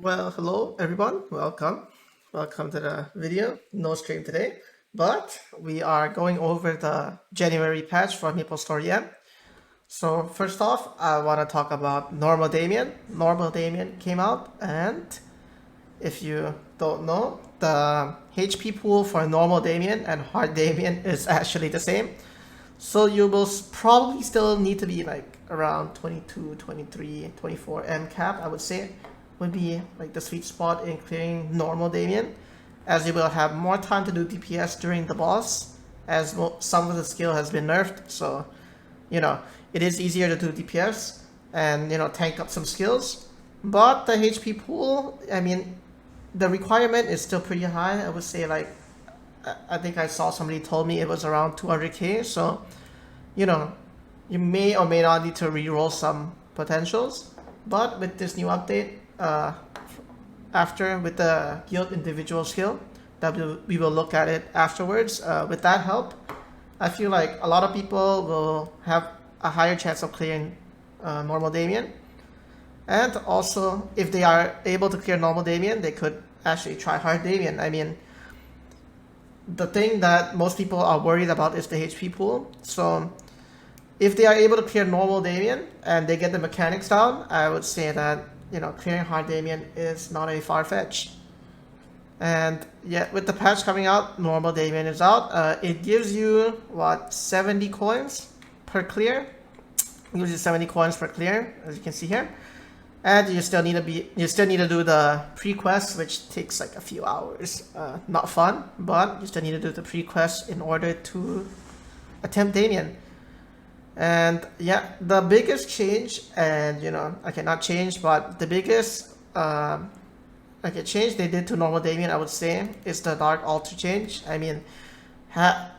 Well, hello everyone. Welcome. Welcome to the video. No stream today, but we are going over the January patch for Maplestory. So first off, I want to talk about normal Damien. Normal Damien came out, and if you don't know, the HP pool for normal Damien and hard Damien is actually the same. So you will probably still need to be like around 22, 23, 24 M cap, I would say, would be like the sweet spot in clearing normal Damien, as you will have more time to do DPS during the boss, as some of the skill has been nerfed. So, it is easier to do DPS and, tank up some skills. But the HP pool, the requirement is still pretty high. I would say like, I think I saw somebody told me it was around 200k. So, you may or may not need to re-roll some potentials. But with this new update, with the guild individual skill, that we will look at it afterwards. With that help, I feel like a lot of people will have a higher chance of clearing normal Damien. And also, if they are able to clear normal Damien, they could actually try hard Damien. The thing that most people are worried about is the HP pool. So if they are able to clear normal Damien and they get the mechanics down, I would say that clearing hard Damien is not a far fetch. And yeah, with the patch coming out, normal Damien is out. It gives you 70 coins per clear. It gives you 70 coins per clear, as you can see here. And you still need to do the pre-quest, which takes like a few hours. Not fun, but you still need to do the pre-quest in order to attempt Damien. And yeah, the biggest change, and not change, but the biggest change they did to normal Damien, I would say, is the Dark Altar change.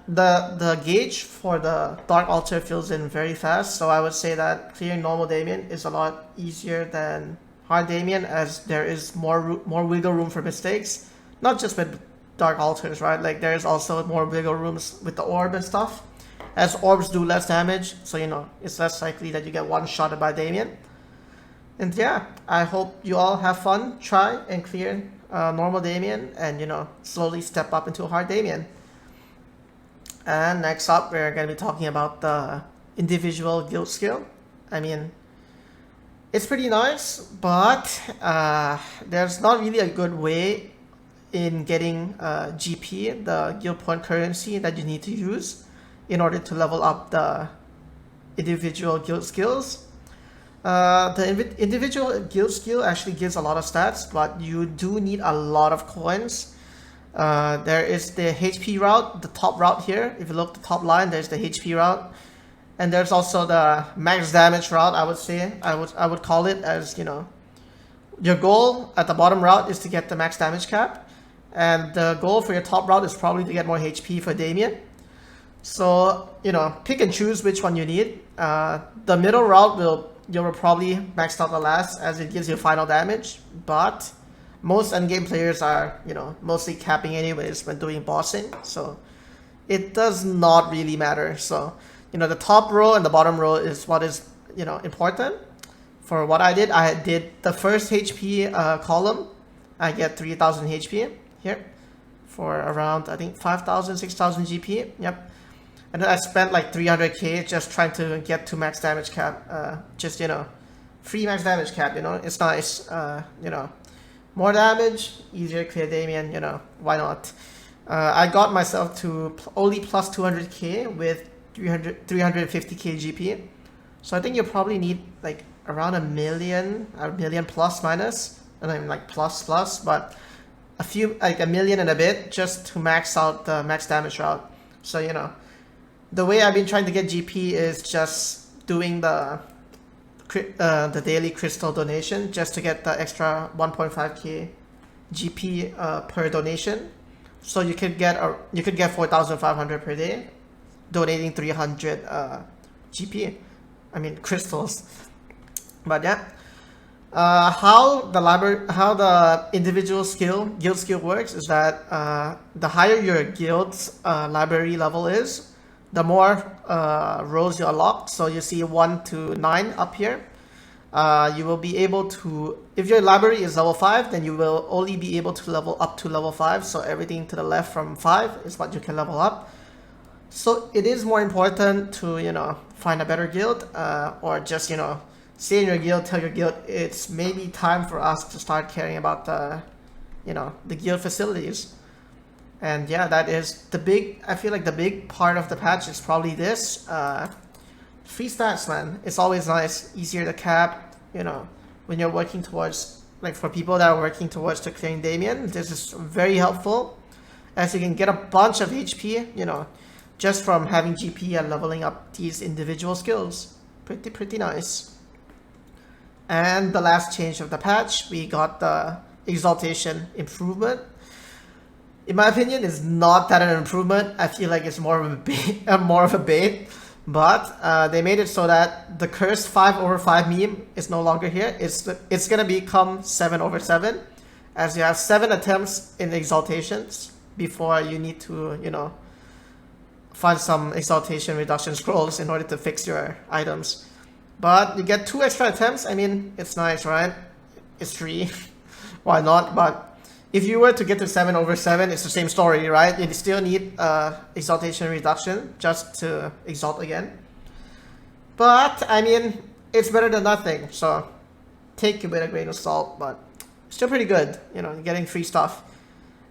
The gauge for the Dark Altar fills in very fast, so I would say that clearing normal Damien is a lot easier than hard Damien, as there is more wiggle room for mistakes. Not just with Dark Altars, right? Like there is also more wiggle rooms with the orb and stuff, as orbs do less damage, so it's less likely that you get one-shotted by Damien. And yeah, I hope you all have fun, try and clear normal Damien, and slowly step up into hard Damien. And next up, we're going to be talking about the individual guild skill. It's pretty nice, but there's not really a good way in getting GP, the guild point currency that you need to use in order to level up the individual guild skills. The individual guild skill actually gives a lot of stats, but you do need a lot of coins. There is the HP route, the top route here. If you look at the top line, there's the HP route, and there's also the max damage route. I would say I would call it as your goal at the bottom route is to get the max damage cap, and the goal for your top route is probably to get more HP for Damien. So pick and choose which one you need. The middle route you will probably max out the last, as it gives you final damage, but most endgame players are mostly capping anyways when doing bossing, so it does not really matter. So the top row and the bottom row is what is important. For what I did the first HP column. I get 3000 HP here for around, I think, 5000 6000 GP. Yep. And then I spent like 300k just trying to get to max damage cap. Free max damage cap. It's nice. More damage, easier to clear Damien. Why not? I got myself to only plus 200k with 350k GP. So I think you probably need like around a million plus minus, and I'm like plus, but a million and a bit just to max out the max damage route. So the way I've been trying to get GP is just doing the daily crystal donation, just to get the extra 1.5k GP per donation. So you could get 4,500 per day, donating 300 GP. Crystals. But yeah, how the individual guild skill works is that the higher your guild's library level is, the more rows you unlock. So you see 1 to 9 up here. you will be able to, if your library is level 5, then you will only be able to level up to level 5. So everything to the left from 5 is what you can level up. So it is more important to, you know, find a better guild, or just, you know, stay in your guild, tell your guild it's maybe time for us to start caring about the, you know, the guild facilities. And yeah, that is the big, I feel like the big part of the patch is probably this. Free stats, man. It's always nice, easier to cap, you know, when you're working towards, like for people that are working towards to clearing Damien, this is very helpful, as you can get a bunch of HP, you know, just from having GP and leveling up these individual skills. Pretty nice. And the last change of the patch, we got the Exaltation improvement. In my opinion, it's not that an improvement. I feel like it's more of a bait, but they made it so that the cursed 5/5 meme is no longer here. It's gonna become 7/7, as you have 7 attempts in Exaltations before you need to, you know, find some Exaltation reduction scrolls in order to fix your items. But you get 2 extra attempts. I mean, it's nice, right? It's free. Why not? But if you were to get to 7/7, it's the same story, right? You still need Exaltation reduction just to exalt again. But I mean, it's better than nothing, so take it with a grain of salt, but still pretty good, you know, getting free stuff.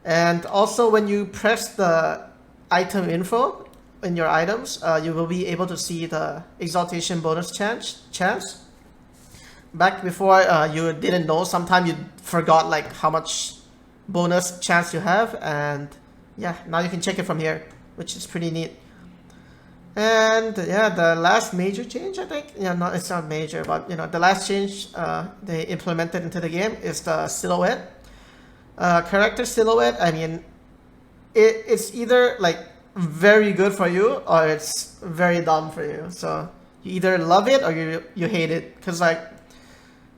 And also when you press the item info in your items, you will be able to see the Exaltation bonus chance. Back before, you didn't know, sometimes you forgot like how much bonus chance you have, and yeah, now you can check it from here, which is pretty neat. And yeah, the last major change, I think, yeah, no, it's not major, but you know, the last change they implemented into the game is the silhouette. Character silhouette, I mean, it's either like very good for you or it's very dumb for you. So you either love it or you hate it, because like,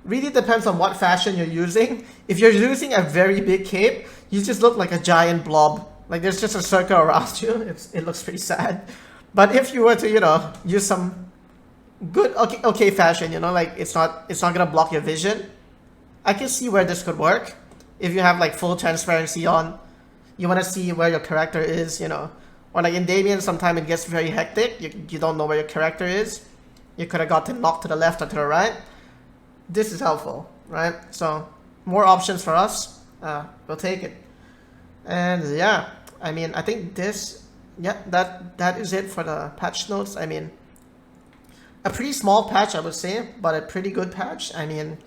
really depends on what fashion you're using. If you're using a very big cape, you just look like a giant blob. Like there's just a circle around you. It looks pretty sad. But if you were to, you know, use some good, okay fashion, you know, like it's not gonna block your vision, I can see where this could work. If you have like full transparency on, you want to see where your character is, you know, or like in Damien, sometimes it gets very hectic. You don't know where your character is. You could have gotten knocked to the left or to the right. This is helpful, right? So more options for us, we'll take it. And yeah, I mean, I think this, yeah, that is it for the patch notes. I mean, a pretty small patch, I would say, but a pretty good patch. I mean,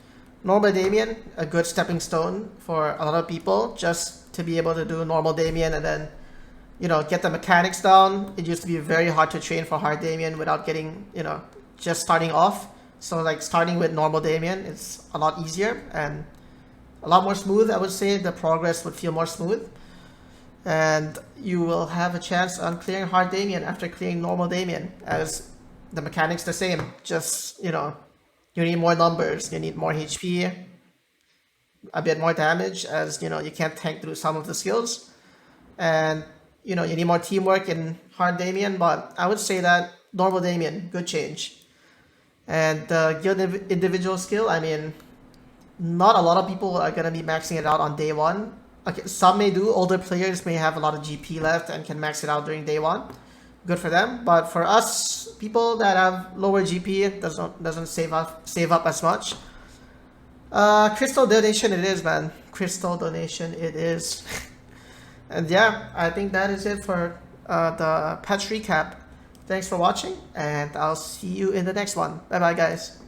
normal Damien, a good stepping stone for a lot of people, just to be able to do normal Damien and then, you know, get the mechanics down. It used to be very hard to train for hard Damien without getting, you know, just starting off. So like starting with normal Damien, it's a lot easier and a lot more smooth. I would say the progress would feel more smooth, and you will have a chance on clearing hard Damien after clearing normal Damien, as the mechanics the same. Just, you know, you need more numbers, you need more HP, a bit more damage, as you know, you can't tank through some of the skills, and you know, you need more teamwork in hard Damien. But I would say that normal Damien, good change. And the guild individual skill, I mean, not a lot of people are going to be maxing it out on day 1. Okay, some may do. Older players may have a lot of GP left and can max it out during day 1. Good for them. But for us, people that have lower GP, doesn't save up as much. Crystal donation it is, man. Crystal donation it is. And yeah, I think that is it for the patch recap. Thanks for watching, and I'll see you in the next one. Bye bye, guys.